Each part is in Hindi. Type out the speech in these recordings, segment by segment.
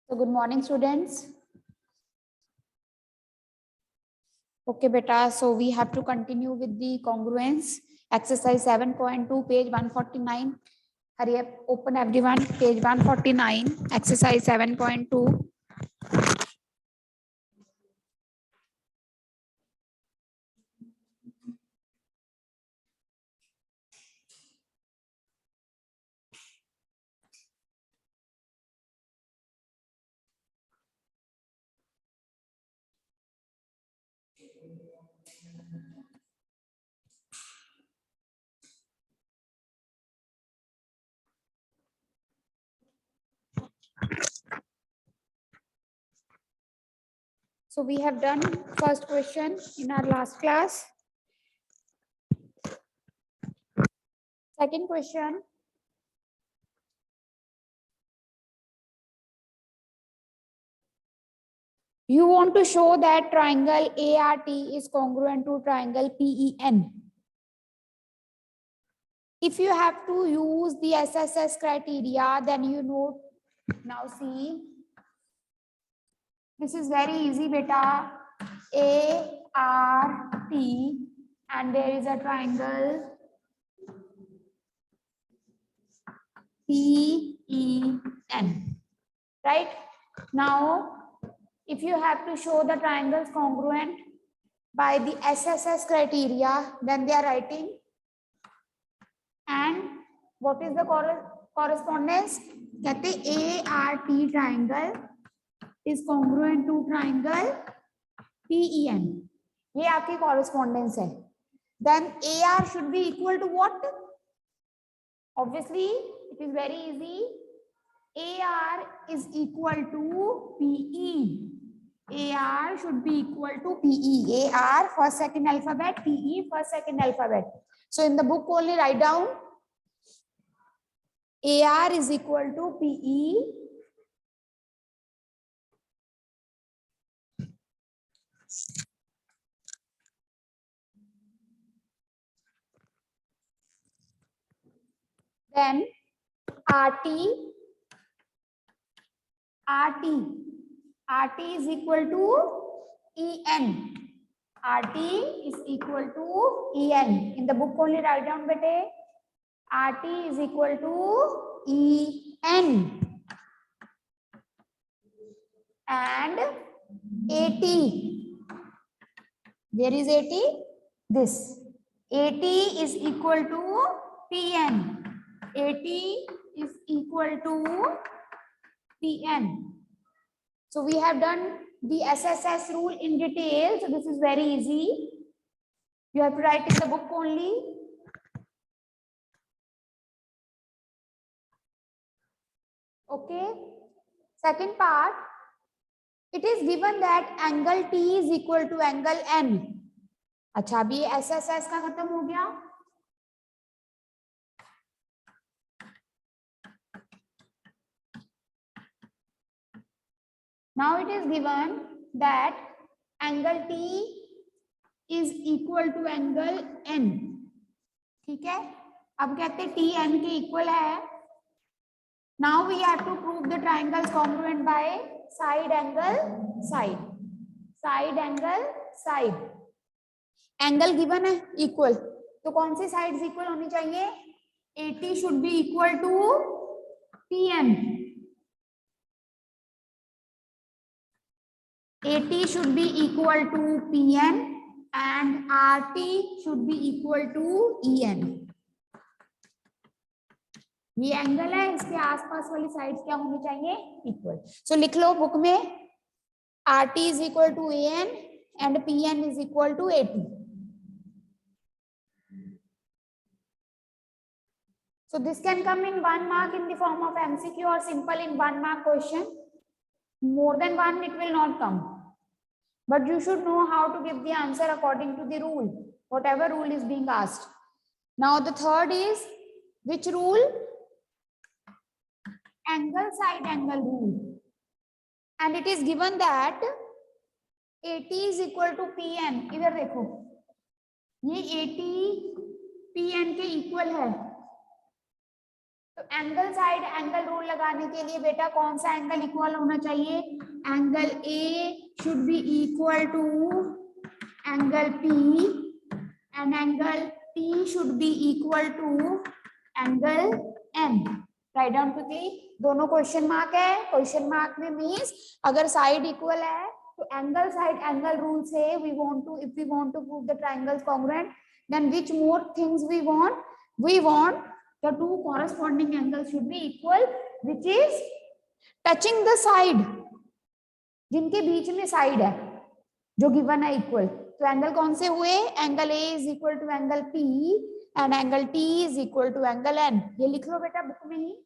So good morning, students. Okay, beta. So we have to continue with the congruence exercise 7.2, page 149. Hurry up, open everyone. Page 149, exercise 7.2. So we have done first question in our last class. Second question. You want to show that triangle ART is congruent to triangle PEN. If you have to use the SSS criteria, then you know, now see, this is very easy, beta. ART, and there is a triangle PEN, right? Now, if you have to show the triangles congruent by the SSS criteria, then they are writing. And what is the correspondence? कहते ART triangle is congruent to triangle PEN. ये आपकी correspondence है. Then AR should be equal to what? Obviously, it is very easy. AR is equal to PE. AR should be equal to PE. AR first second alphabet, PE first second alphabet. So in the book only write down AR is equal to PE. Then RT is equal to EN. RT is equal to EN. In the book only write down bete. RT is equal to EN. And AT. There is AT. This. AT is equal to PN. AT is equal to PN. So we have done the SSS rule in detail. So this is very easy. You have to write in the book only. Okay. Second part. It is given that angle T is equal to angle N. अच्छा अभी SSS का खत्म हो गया. Now it is given that angle T is equal to angle N. ठीक है. अब कहते हैं T N के equal है. Now we have to prove the triangles congruent by side angle side. Side angle side. Angle given है equal. तो कौन सी sides equal होनी चाहिए? AT should be equal to PN. AT should be equal to PN and RT should be equal to EN. ये एंगल है, इसके आसपास वाली साइड्स क्या होनी चाहिए? इक्वल. सो लिख लो बुक में RT is equal to AN and PN is equal to AT. So this can come in 1 mark in the form of MCQ or simple in 1 mark question. More than one it will not come. But you should know how to give the answer according to the rule, whatever rule is being asked. Now the third is which rule? Angle side angle rule. And it is given that AT is equal to PN. इधर देखो, ये AT PN के equal है. तो एंगल साइड एंगल रूल लगाने के लिए बेटा कौन सा एंगल इक्वल होना चाहिए? Angle A should be equal to angle P and angle T should be equal to angle N. Write down quickly. दोनों क्वेश्चन मार्क है। क्वेश्चन मार्क में मींस अगर साइड इक्वल है तो एंगल साइड एंगल रूल से we want to, if we want to prove the triangles congruent, then which more things we want? We want the two corresponding angles should be equal, which is touching the side, जिनके बीच में साइड है जो गिवन है इक्वल। तो एंगल कौन से हुए? Angle A is equal to angle P and angle T is equal to angle N. ये लिख लो बेटा बुक में ही।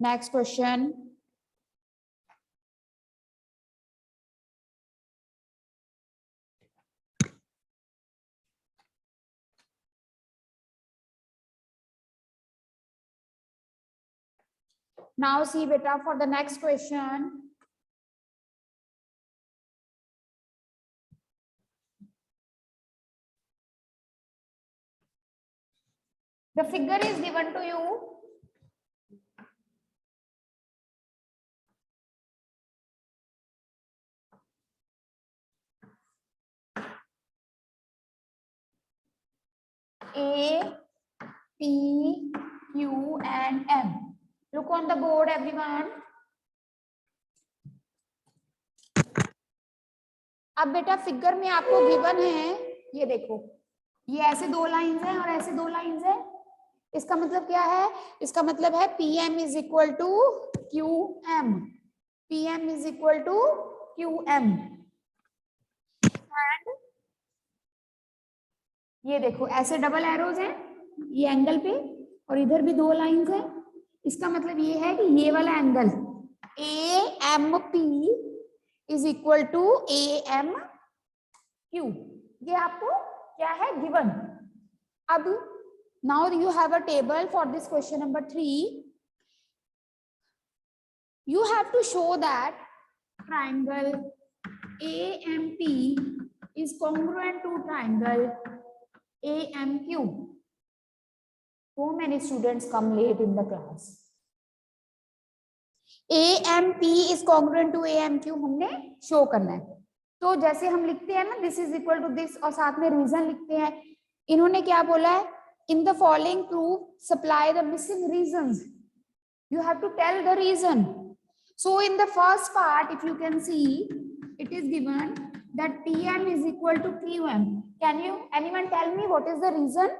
Next question. Now see beta, for the next question, the figure is given to you. A, P, Q and M. Look on the board everyone. अब बेटा फिगर में आपको गिवन है, ये देखो, ये ऐसे दो लाइंस हैं और ऐसे दो लाइंस हैं। इसका मतलब क्या है? इसका मतलब है PM is equal to QM, PM is equal to QM। And ये देखो ऐसे डबल एरोज हैं ये एंगल पे और इधर भी दो लाइंस हैं। इसका मतलब ये है कि ये वाला angle AMP is equal to AMQ। ये आपको क्या है? गिवन। अब now you have a table for this question number 3। you have to show that triangle AMP is congruent to triangle AMQ. So many students come late in the class. AMP is congruent to AMQ हमने शो करना है। तो जैसे हम लिखते हैं ना this is equal to this और साथ में रीजन लिखते हैं। इन्होंने क्या बोला है? In the following proof supply the missing reasons. You have to tell the reason. So in the first part, if you can see, it is given that PM is equal to QM. Can you anyone tell me what is the reason?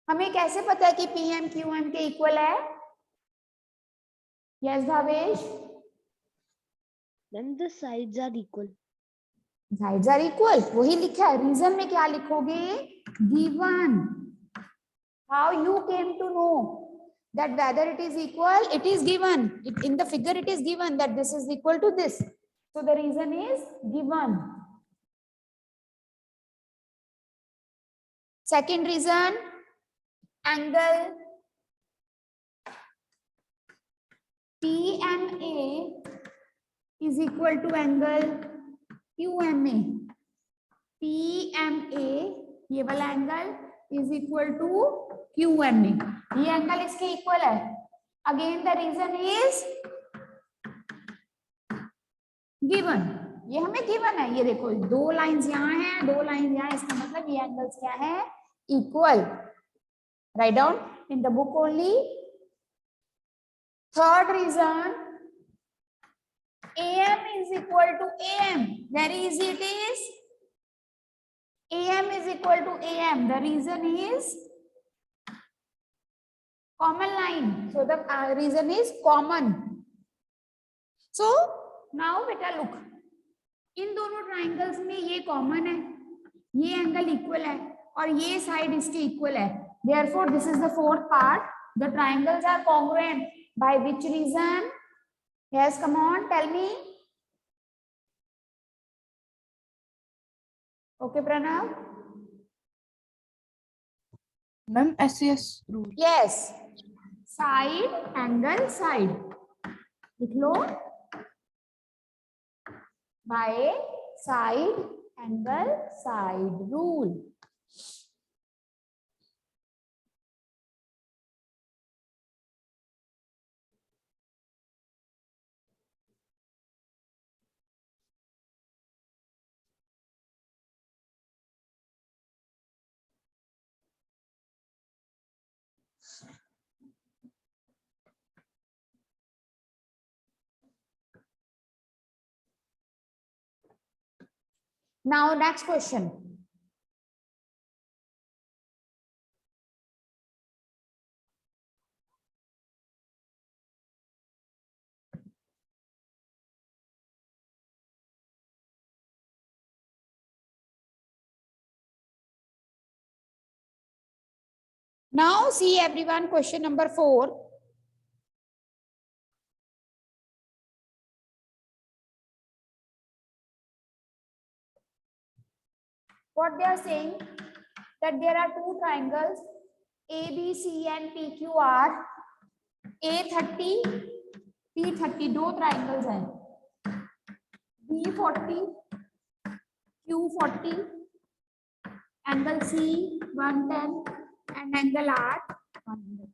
हमें कैसे पता है कि PM QM के इक्वल है? Yes, Bhavesh? Then the sides are equal. Sides are equal. वही लिखा है। रीजन में क्या लिखोगे? Given. How you came to know that whether it is equal? It is given. In the figure it is given that this is equal to this. So the reason is given. Second reason, angle PMA is equal to angle QMA. PMA ये वाला angle is equal to QMA. ये एंगल इसके इक्वल है। Again the reason is given. ये हमें गिवन है। ये देखो दो लाइंस यहाँ हैं, दो लाइंस यहाँ, इसका मतलब ये एंगल्स क्या है? Equal. Write down in the book only. Third reason, AM is equal to AM. Very easy it is. AM is equal to AM. The reason is common line. So the reason is common. So now beta look. इन दोनों ट्राइंगल्स में ये कॉमन है, ये एंगल इक्वल है और ये साइड इसके इक्वल है। Therefore, this is the fourth part. The triangles are congruent. By which reason? Yes, come on, tell me. Okay, Pranav. Ma'am, SAS rule. Yes. Side, angle, side. लिख लो. By side, angle, side rule. Now, next question. Now, see everyone, question number 4. What they are saying, that there are two triangles A, B, C and PQ are A30, P30, दो triangles हैं. B40, Q40, angle C 110 and angle R 110.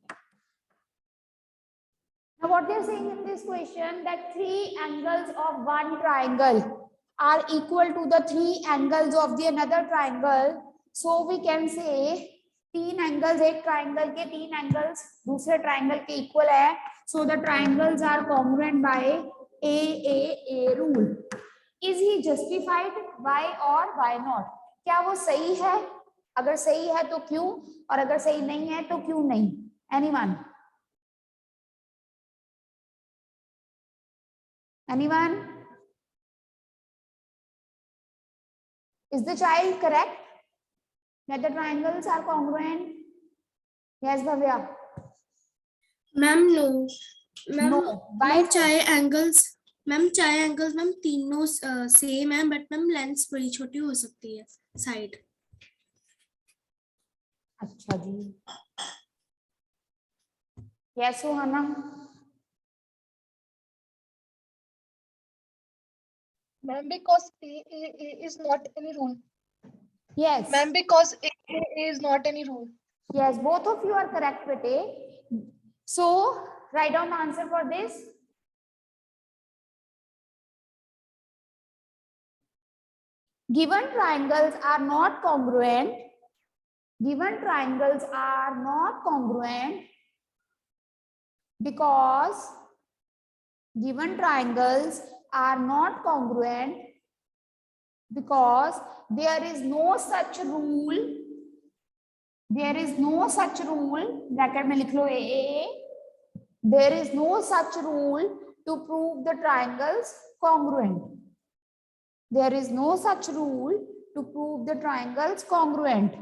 Now what they are saying in this question, that three angles of one triangle are equal to the three angles of the another triangle. So we can say तीन एंगल्स एक ट्राइंगल के तीन एंगल्स दूसरे ट्राइंगल के इक्वल है. So the triangles are congruent by A rule. Is he justified? Why और वाई नॉट? क्या वो सही है? अगर सही है तो क्यों, और अगर सही नहीं है तो क्यों नहीं? Anyone? Anyone? Is the child correct that the triangles are congruent? Yes, Bhavya. Ma'am no. Ma'am No. Why? triangles ma'am तीनों सेम है, बट मैम लेंथ बड़ी छोटी हो सकती है साइड. अच्छा जी. Yes, Suhana. Ma'am, because A is not any rule. Yes. Ma'am, because A is not any rule. Yes, both of you are correct, bete. So write down the answer for this. Given triangles are not congruent. Given triangles are not congruent because given triangles are not congruent because there is no such rule. There is no such rule. Bracket में लिख लो A. There is no such rule to prove the triangles congruent. There is no such rule to prove the triangles congruent.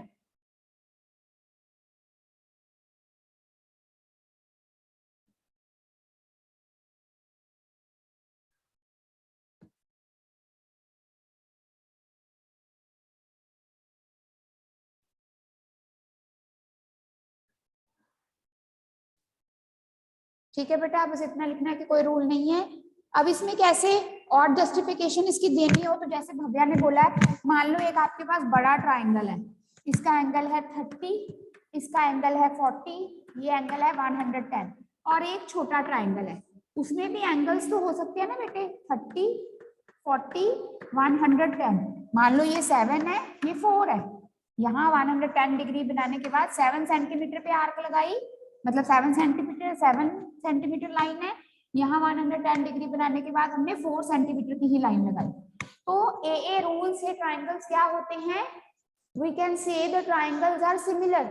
ठीक है बेटा, बस इतना लिखना है कि कोई रूल नहीं है. अब इसमें कैसे और जस्टिफिकेशन इसकी देनी हो, तो जैसे भव्या ने बोला है, मान लो एक आपके पास बड़ा ट्राइंगल है, इसका एंगल है 30, इसका एंगल है 40, ये एंगल है 110, और एक छोटा ट्राइंगल है, उसमें भी एंगल्स तो हो सकते हैं ना बेटे, 30, 40, 110. मान लो ये 7 है, ये 4 है. यहाँ 110 डिग्री बनाने के बाद 7 सेंटीमीटर पे आर्क लगाई, मतलब 7 सेंटीमीटर लाइन है. यहाँ 110 डिग्री बनाने के बाद हमने 4 सेंटीमीटर की ही लाइन लगाई. तो ए रूल से ट्राइंगल्स क्या होते हैं? We can say the triangles are similar.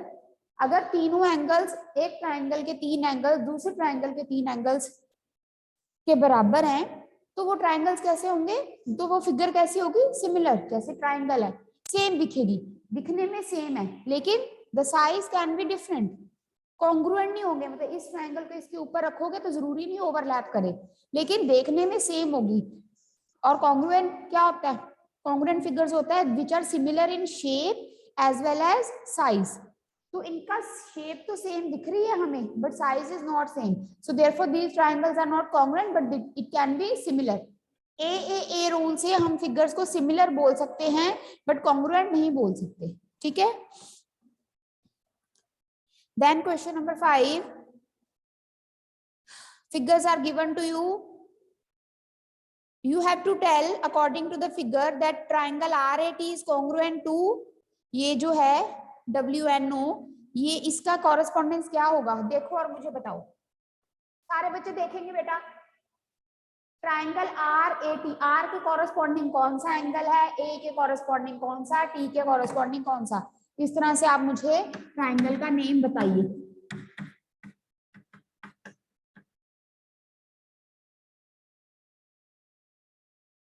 अगर तीनों एंगल्स, एक ट्राइंगल के 3 एंगल्स दूसरे ट्राइंगल के 3 एंगल्स के बराबर हैं, तो वो ट्राइंगल्स कैसे होंगे? तो वो फिगर कैसी होगी? सिमिलर. जैसे ट्राइंगल है, सेम दिखेगी, दिखने में सेम है, लेकिन the size can be different, congruent नहीं होंगे, मतलब इस ट्रायंगल को इसके ऊपर रखोगे तो जरूरी नहीं ओवरलैप करे, लेकिन देखने में सेम होगी। और कॉन्ग्रुएंट क्या होता है? कॉन्ग्रुएंट फिगर्स होता है which are similar in shape as well as size. तो इनका शेप तो सेम दिख रही है हमें, but size is not same, so therefore these triangles are not congruent but it can be similar. A rule से हम फिगर्स को सिमिलर बोल सकते हैं बट कॉन्ग्रुएंट नहीं बोल सकते, ठीक है। Then question number 5, figures are given to you, you have to tell according to the figure that triangle RAT is congruent to ये जो है WNO, ये इसका कॉरेस्पॉन्डेंस क्या होगा देखो और मुझे बताओ। सारे बच्चे देखेंगे बेटा, ट्राइंगल RAT, R के कॉरेस्पॉन्डिंग कौन सा एंगल है, A के कॉरेस्पॉन्डिंग कौन सा, T के कॉरेस्पॉन्डिंग कौन सा, इस तरह से आप मुझे ट्राइंगल का नेम बताइए।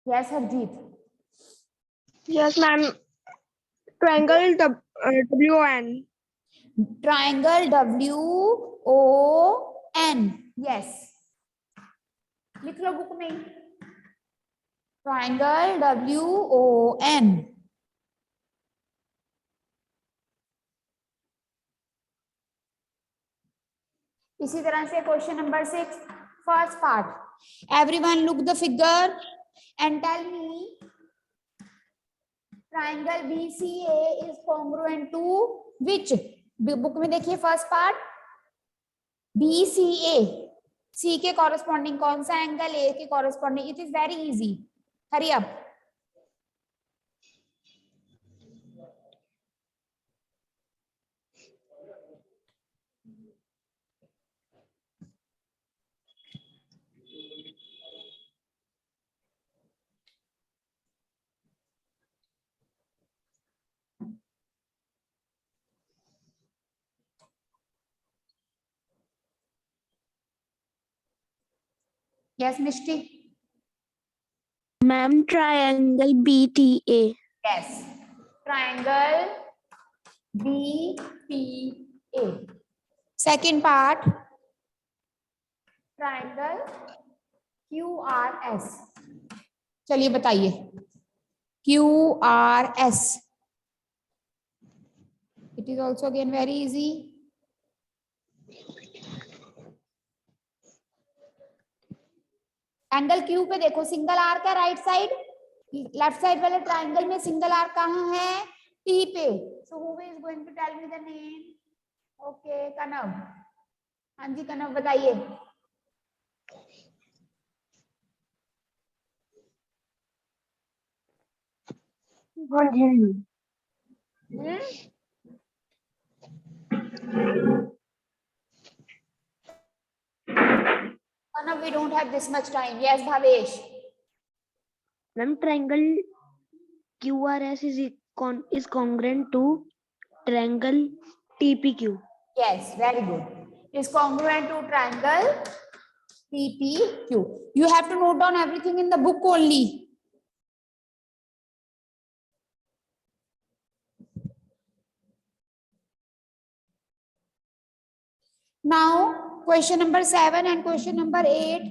Yes Harjeet. Yes, ma'am. Triangle WN. Triangle WON, yes लिख लो बुक में, ट्राइंगल WON। इसी तरह से question number 6, first part, everyone look the figure and tell me triangle BCA is congruent to which. Book में देखिए फर्स्ट पार्ट, BCA, C के कॉरेस्पॉन्डिंग कौन सा एंगल, A के corresponding, it is very easy, hurry up. Yes Mishti. Ma'am, triangle BTA. Yes, triangle BTA. Second part, triangle QRS। चलिए बताइए QRS, it is also again very easy। Angle Q पे देखो, सिंगल आर का राइट साइड, लेफ्ट साइड वाले ट्राइंगल में सिंगल आर कहाँ है, T पे। So who is going to tell me the name? Okay Kanav, हाँ जी कनव बताइए। Kanav, we don't have this much time. Yes Bhavesh। Ma'am, triangle QRS is congruent to triangle TPQ. Yes, very good. Is congruent to triangle TPQ. You have to note down everything in the book only. Now, question number 7 and question number 8.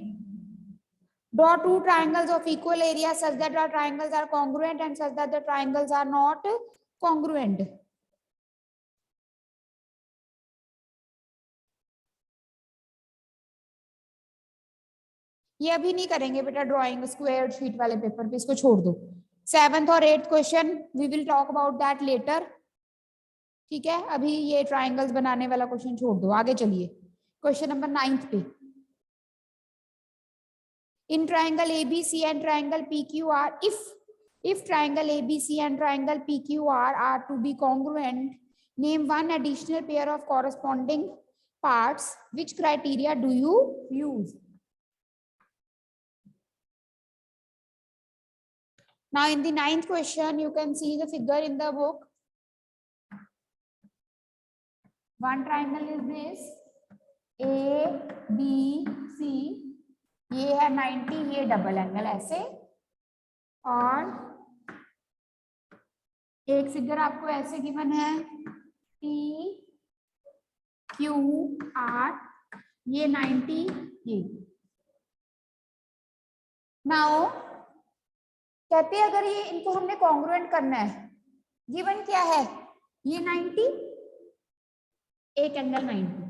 Draw two triangles of equal area such that the triangles are congruent and such that the triangles are not congruent. ये अभी नहीं करेंगे बेटा ड्राइंग स्क्वायर शीट वाले पेपर पे, इसको छोड़ दो। 7th और 8th question we will talk about that later, ठीक है। अभी ये ट्राइंगल्स बनाने वाला क्वेश्चन छोड़ दो, आगे चलिए क्वेश्चन नंबर 9th पे। In triangle ABC and triangle PQR, if triangle ABC and triangle PQR are to be congruent, name one additional pair of corresponding parts. Which criteria do you use? Now in the 9th question, you can see the figure in the book. One triangle is this, ABC, ये है 90, ये डबल एंगल ऐसे, और एक फिगर आपको ऐसे गिवन है, PQR, ये 90, ये। नाउ कहते हैं अगर ये इनको हमने कॉन्ग्रुएंट करना है, गिवन क्या है, ये 90, एक angle 90।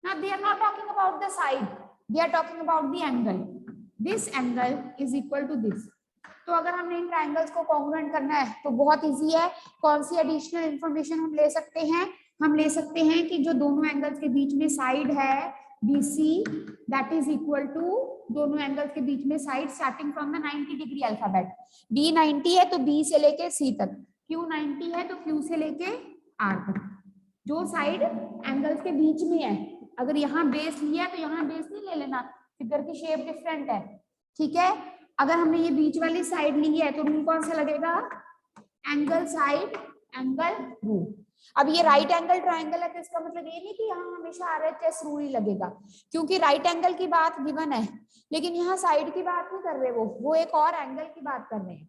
Now they are not talking about the side, they are talking about the angle. This angle is equal to this. तो अगर हमने इन ट्राइंगल्स को कॉन्ग्रुएंट करना है तो बहुत इजी है। कौन सी एडिशनल इंफॉर्मेशन हम ले सकते हैं? हम ले सकते हैं कि जो दोनों एंगल्स के बीच में साइड है BC, that is equal to दोनों एंगल्स के बीच में side starting from the 90 degree alphabet. B 90 है तो B से लेके C तक, Q 90 है तो Q से लेके R तक। जो साइड एंगल्स के बीच में है, अगर यहाँ बेस लिया तो यहाँ बेस नहीं ले लेना, फिगर की शेप डिफरेंट है, ठीक है। अगर हमने ये बीच वाली साइड ली है तो रूल कौन सा लगेगा? Angle side angle rule. अब ये राइट एंगल ट्राइंगल है तो इसका मतलब ये नहीं कि यहाँ हमेशा RHS रूल ही लगेगा, क्योंकि राइट एंगल की बात गिवन है, लेकिन यहाँ साइड की बात नहीं कर रहे, वो एक और एंगल की बात कर रहे हैं।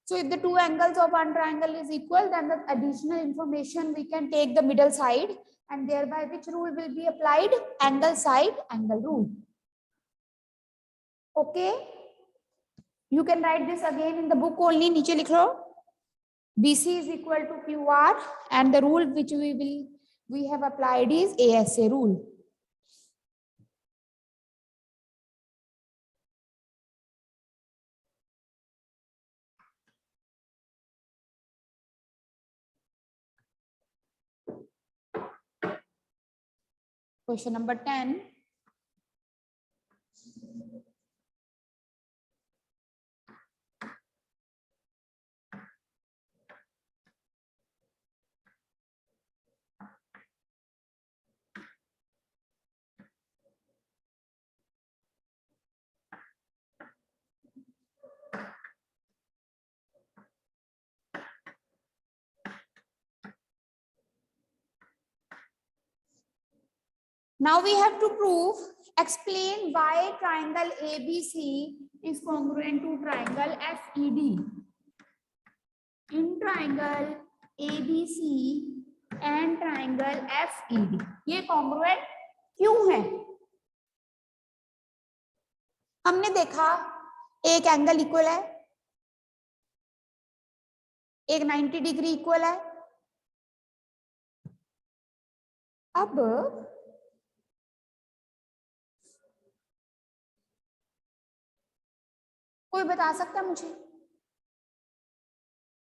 So if the two angles of one triangle is equal, then the additional information we can take the middle side, and thereby which rule will be applied? Angle side angle rule. Okay, you can write this again in the book only. नीचे लिख लो, BC is equal to QR, and the rule which we have applied is ASA rule. Question number 10. Now we have to prove, explain why triangle ABC is congruent to triangle FED. In triangle ABC and triangle FED, ये congruent क्यों है? हमने देखा एक एंगल इक्वल है, एक 90 डिग्री इक्वल है। अब कोई बता सकता है मुझे?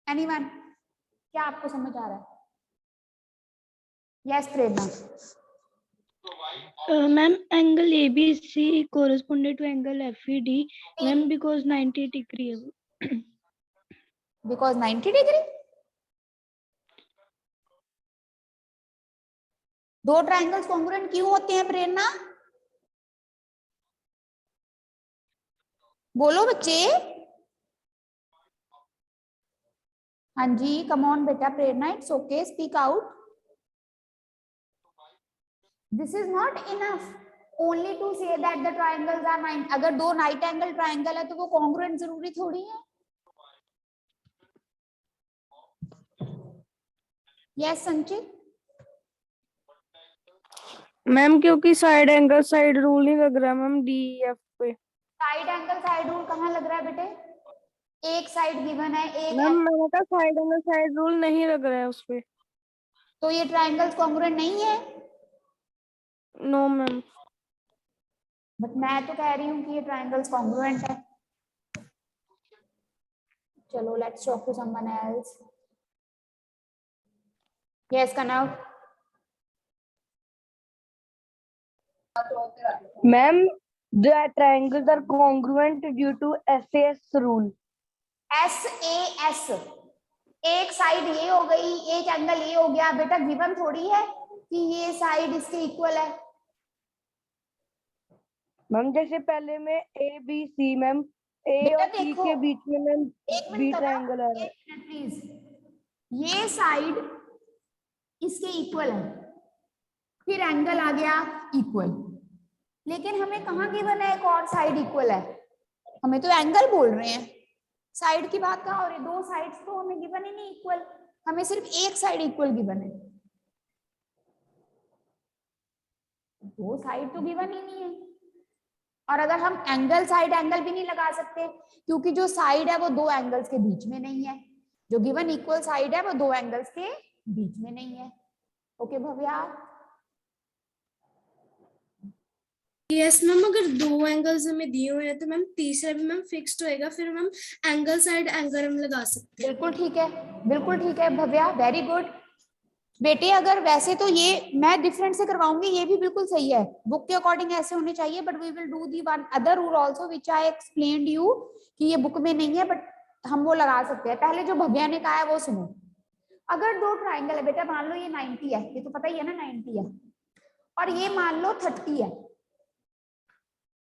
एनीवन? क्या आपको समझ आ रहा है? Yes Prerna. Ma'am, angle ABC corresponded to angle FED, ma'am, because 90 degree. Because 90 degree. दो ट्राइंगल्स कॉन्ग्रुएंट क्यों होते हैं प्रेरणा? बोलो बच्चे। हाँ जी, कम ऑन बेटा Prerna, it's okay, speak out. This is not enough only to say that the triangles are 90। अगर दो राइट एंगल ट्राइंगल है तो वो कॉन्ग्रुएंट जरूरी थोड़ी है। यस संचित। मैम, क्योंकि साइड एंगल साइड रूल नहीं लग रहा मैम DEF पे। साइड एंगल साइड रूल कहाँ लग रहा है बेटे? एक साइड गिवन है, एक मैम मैंने कहा साइड एंगल साइड रूल नहीं लग रहा है उस पे। तो ये ट्राइंगल्स कॉन्ग्रुएंट नहीं है। No ma'am. बट मैं तो कह रही हूँ कि ये ट्राइंगल्स कॉन्ग्रुएंट है। चलो let's talk to someone else. Yes Kanav. Ma'am, the triangles are congruent due to SAS rule. SAS, एक साइड ये हो गई, एक एंगल ये हो गया। बेटा गिवन थोड़ी है कि ये साइड इसके इक्वल है। मैम जैसे पहले में ABC, मैम A बेटा और C देखो, के बीच में मैम एक B मिनट ट्रायंगल आ रहा है। प्लीज, ये साइड इसके इक्वल है, फिर एंगल आ गया इक्वल, लेकिन हमें कहाँ गिवन है एक और साइड इक्वल है? हमें तो एंगल बोल रहे हैं, साइड की बात कहाँ हो रही है? दो साइड्स तो हमें गिवन ही नहीं इक्वल, हमें सिर्फ एक साइड इक्वल गिवन है, दो साइड तो गिवन ही नहीं है। और अगर हम एंगल साइड एंगल भी नहीं लगा सकते, क्योंकि जो साइड है वो दो एंगल्स के बीच में नहीं है, जो गिवन इक्वल साइड है वो दो एंगल्स के बीच में नहीं है। ओके भव्या, यस मैम, अगर दो एंगल्स हमें दिए हुए हैं तो मैम तीसरा भी मैम फिक्स्ड होएगा, फिर मैम एंगल साइड एंगल हम लगा सकते हैं। बिल्कुल ठीक है, बिल्कुल ठीक है भव्या, वेरी गुड बेटे। अगर वैसे तो ये मैं डिफरेंट से करवाऊंगी, ये भी बिल्कुल सही है, बुक के अकॉर्डिंग ऐसे होने चाहिए, but we will do the one other rule also which I explained you, कि ये बुक में नहीं है बट हम वो लगा सकते हैं। पहले जो भव्या ने कहा है वो सुनो। अगर दो ट्राइंगल है बेटा, मान लो ये 90 है, ये तो पता ही है ना 90 है, और ये मान लो 30 है।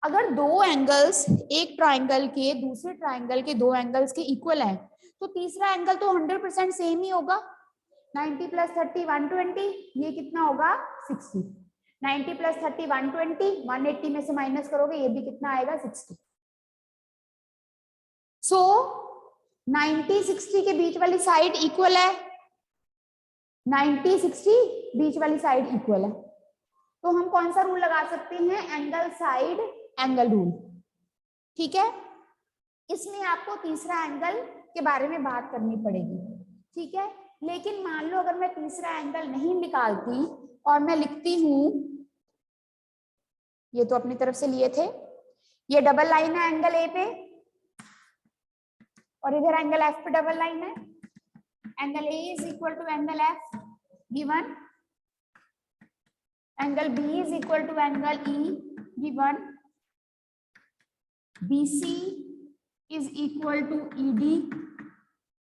अगर दो एंगल्स एक ट्राइंगल के दूसरे ट्राइंगल के दो एंगल्स के इक्वल है, तो तीसरा एंगल तो 100% सेम ही होगा। 90 प्लस 30 120, ये कितना होगा 60। 90 प्लस 30 120, 180 में से माइनस करोगे ये भी कितना आएगा 60। सो 90 60 के बीच वाली साइड इक्वल है, 90 60 बीच वाली साइड इक्वल है, तो हम कौन सा रूल लगा सकते हैं, एंगल साइड एंगल रूल। ठीक है, इसमें आपको तीसरा एंगल के बारे में बात करनी पड़ेगी। ठीक है, लेकिन मान लो अगर मैं तीसरा एंगल नहीं निकालती और मैं लिखती हूं, ये तो अपनी तरफ से लिए थे, ये डबल लाइन है एंगल ए पे, और इधर एंगल एफ पे डबल लाइन है, angle A is equal to angle F given, angle B is equal to angle E given, BC is equal to ED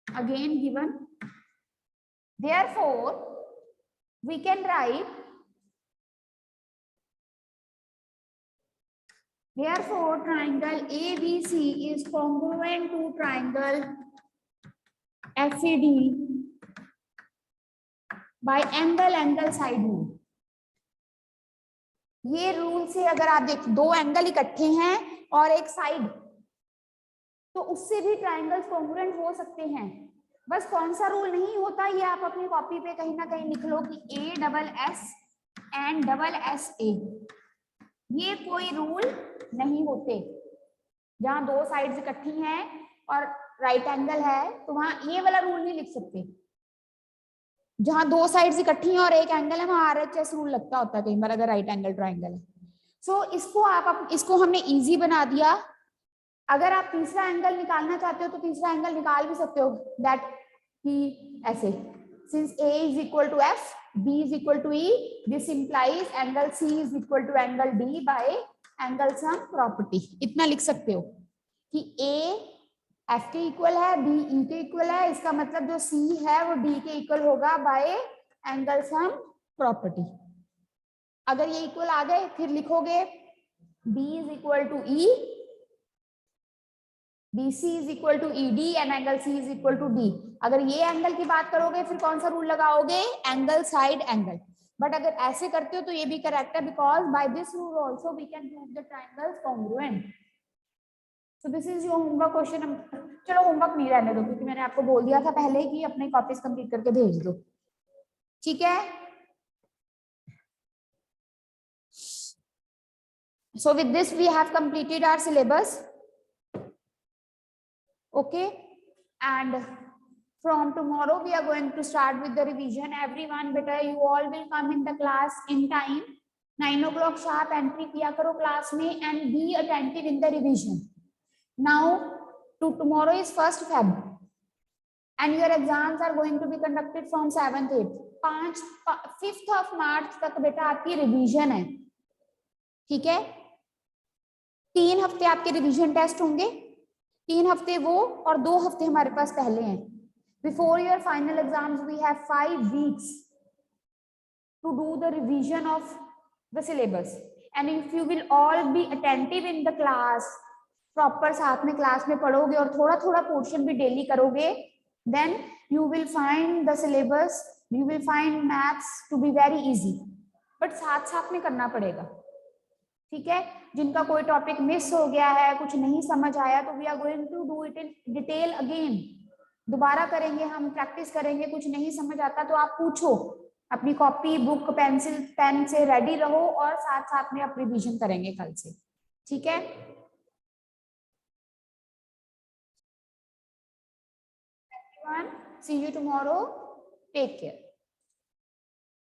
again given. Therefore, we can write, therefore triangle ABC is congruent to triangle FED by angle side rule. ये रूल से अगर आप देख दो एंगल इकट्ठे हैं और एक साइड, तो उससे भी ट्राइंगल्स कॉन्ग्रुएंट हो सकते हैं। बस कौन सा रूल नहीं होता ये आप अपनी कॉपी पे कहीं ना कहीं लिख लो कि A+S एंड AA, ये कोई रूल नहीं होते। जहां दो साइड्स इकट्ठी हैं और राइट एंगल है तो वहां ये वाला रूल नहीं लिख सकते। जहां दो साइड्स इकट्ठी हैं और एक एंगल है वहां RHS रूल लगता होता है कई बार, अगर राइट एंगल ट्राइंगल है। सो इसको हमने इजी बना दिया। अगर आप तीसरा एंगल निकालना चाहते हो तो तीसरा एंगल निकाल भी सकते हो, दैट ही ऐसे, since A is equal to F, B is equal to E, this implies angle C is equal to angle D by angle sum property। इतना लिख सकते हो कि A F के इक्वल है, B E के इक्वल है, इसका मतलब जो C है वो D के इक्वल होगा बाय एंगल सम प्रॉपर्टी। अगर ये इक्वल आ गए फिर लिखोगे B is equal to E, BC is equal to ED and angle C is equal to D। अगर ये एंगल की बात करोगे फिर कौन सा रूल लगाओगे, एंगल साइड एंगल। बट अगर ऐसे करते हो तो ये भी करेक्ट है, because by this rule also we can prove the triangles congruent. So this is your homework question. चलो होमवर्क नहीं रहने दो, क्योंकि मैंने आपको बोल दिया था पहले कि अपनी कॉपीज कंप्लीट करके भेज दो। ठीक है, so with this we have completed our syllabus, okay, and from tomorrow we are going to start with the revision। Everyone beta you all will come in the class in time, 9 o'clock sharp entry किया करो क्लास में and be attentive in the revision। Now to tomorrow is 1st Feb and your exams are going to be conducted from 7th 8th 5th of March तक बेटा आपकी रिवीजन है। ठीक है, 3 हफ्ते आपके रिवीजन टेस्ट होंगे, 3 हफ्ते वो और 2 हफ्ते हमारे पास पहले हैं। Before your final exams we have 5 weeks to do the revision of the syllabus and if you will all be attentive in the class, proper साथ में क्लास में पढ़ोगे और थोड़ा थोड़ा पोर्शन भी डेली करोगे, then you will find the syllabus, you will find maths to be very easy। But साथ साथ में करना पड़ेगा। ठीक है, जिनका कोई टॉपिक मिस हो गया है, कुछ नहीं समझ आया, तो we are going to do it in detail again. दोबारा करेंगे, हम प्रैक्टिस करेंगे, कुछ नहीं समझ आता तो आप पूछो, अपनी कॉपी बुक पेंसिल पेन से रेडी रहो और साथ साथ में आप रिवीजन करेंगे कल से, ठीक है। See you tomorrow. Take care.